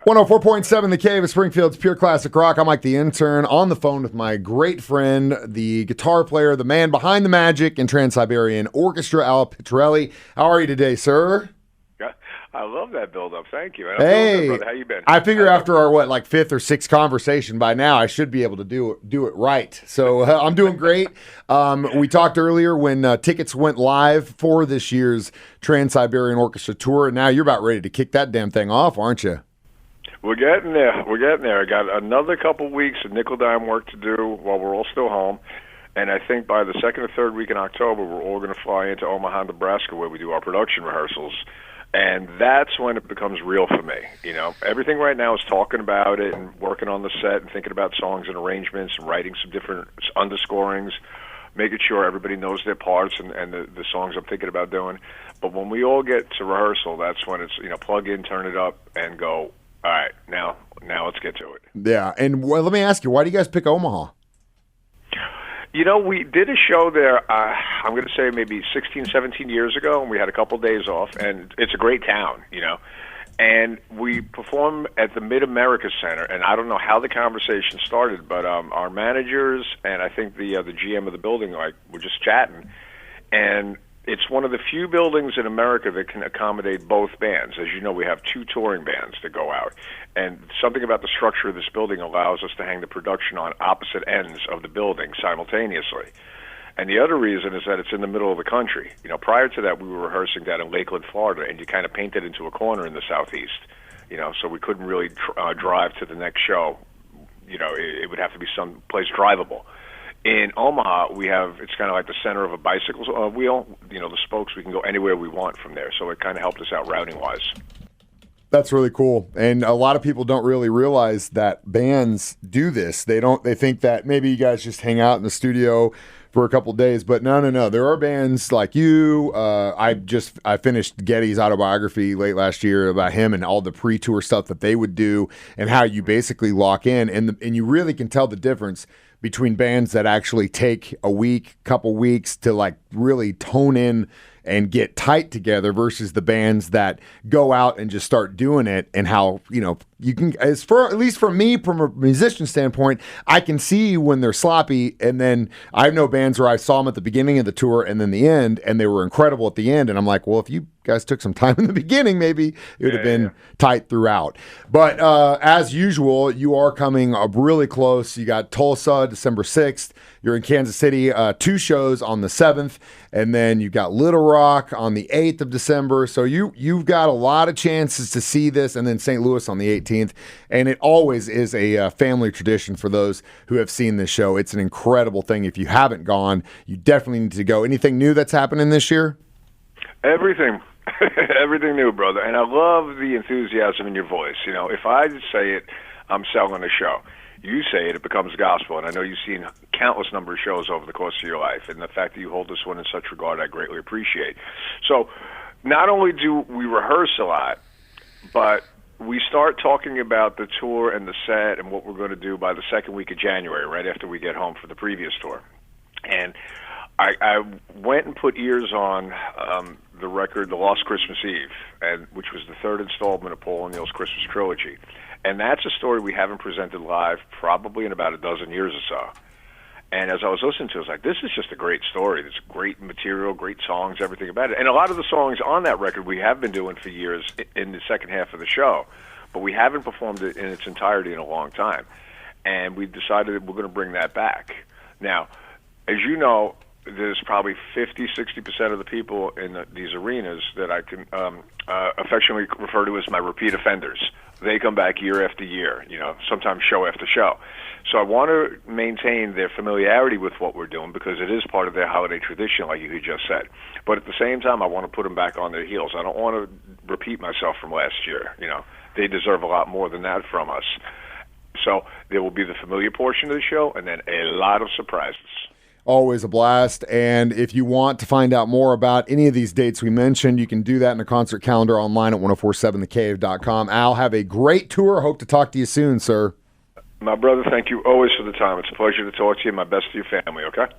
104.7 The Cave of Springfield's Pure Classic Rock. I'm Mike the Intern, on the phone with my great friend, the guitar player, the man behind the magic in Trans-Siberian Orchestra, Al Pitrelli. How are you today, sir? I love that build-up. Thank you. Hey, brother. How you been? I figure after our, fifth or sixth conversation by now, I should be able to do it right. So I'm doing great. We talked earlier when tickets went live for this year's Trans-Siberian Orchestra tour, and now you're about ready to kick that damn thing off, aren't you? We're getting there. I got another couple weeks of nickel-dime work to do while we're all still home. And I think by the second or third week in October, we're all going to fly into Omaha, Nebraska, where we do our production rehearsals. And that's when it becomes real for me. You know, everything right now is talking about it and working on the set and thinking about songs and arrangements and writing some different underscorings, making sure everybody knows their parts and the songs I'm thinking about doing. But when we all get to rehearsal, that's when it's, plug in, turn it up, and go, all right, now let's get to it. Yeah, and let me ask you, why do you guys pick Omaha? We did a show there, I'm going to say maybe 16, 17 years ago, and we had a couple days off, and it's a great town, And we performed at the Mid-America Center, and I don't know how the conversation started, but our managers and I think the GM of the building, were just chatting, and it's one of the few buildings in America that can accommodate both bands. As you know, we have two touring bands that go out. And something about the structure of this building allows us to hang the production on opposite ends of the building simultaneously. And the other reason is that it's in the middle of the country. Prior to that, we were rehearsing down in Lakeland, Florida, and you kind of painted into a corner in the southeast. So we couldn't really drive to the next show. It would have to be some place drivable. In Omaha, it's kind of like the center of a bicycle wheel. The spokes, we can go anywhere we want from there. So it kind of helped us out routing-wise. That's really cool. And a lot of people don't really realize that bands do this. They think that maybe you guys just hang out in the studio for a couple of days, but no. There are bands like you. I finished Getty's autobiography late last year about him and all the pre-tour stuff that they would do and how you basically lock in. And you really can tell the difference between bands that actually take a week, couple weeks to really tone in and get tight together versus the bands that go out and just start doing it, and how, you can, at least for me, from a musician standpoint, I can see when they're sloppy. And then I know bands where I saw them at the beginning of the tour and then the end, and they were incredible at the end. And I'm like, well, if you guys took some time in the beginning, maybe it would have been tight throughout. But as usual, you are coming up really close. You got Tulsa, December 6th. You're in Kansas City, 2 shows on the 7th. And then you've got Little Rock on the 8th of December. So you've got a lot of chances to see this. And then St. Louis on the 18th. And it always is a family tradition for those who have seen this show. It's an incredible thing. If you haven't gone, you definitely need to go. Anything new that's happening this year? Everything. Everything new, brother. And I love the enthusiasm in your voice. If I say it, I'm selling a show. You say it, it becomes gospel. And I know you've seen countless number of shows over the course of your life. And the fact that you hold this one in such regard, I greatly appreciate. So not only do we rehearse a lot, but we start talking about the tour and the set and what we're going to do by the second week of January, right after we get home for the previous tour. And I went and put ears on the record, The Lost Christmas Eve, which was the third installment of Paul O'Neill's Christmas trilogy. And that's a story we haven't presented live probably in about a dozen years or so. And as I was listening to it, I was like, this is just a great story. It's great material, great songs, everything about it. And a lot of the songs on that record we have been doing for years in the second half of the show, but we haven't performed it in its entirety in a long time. And we decided that we're going to bring that back. Now, as you know, there's probably 50, 60% of the people in these arenas that I can affectionately refer to as my repeat offenders. They come back year after year, sometimes show after show. So I want to maintain their familiarity with what we're doing because it is part of their holiday tradition, like you just said. But at the same time, I want to put them back on their heels. I don't want to repeat myself from last year. They deserve a lot more than that from us. So there will be the familiar portion of the show and then a lot of surprises. Always a blast. And if you want to find out more about any of these dates we mentioned, you can do that in the concert calendar online at 1047thecave.com. Al, have a great tour. Hope to talk to you soon, sir. My brother, thank you always for the time. It's a pleasure to talk to you. My best to your family, okay?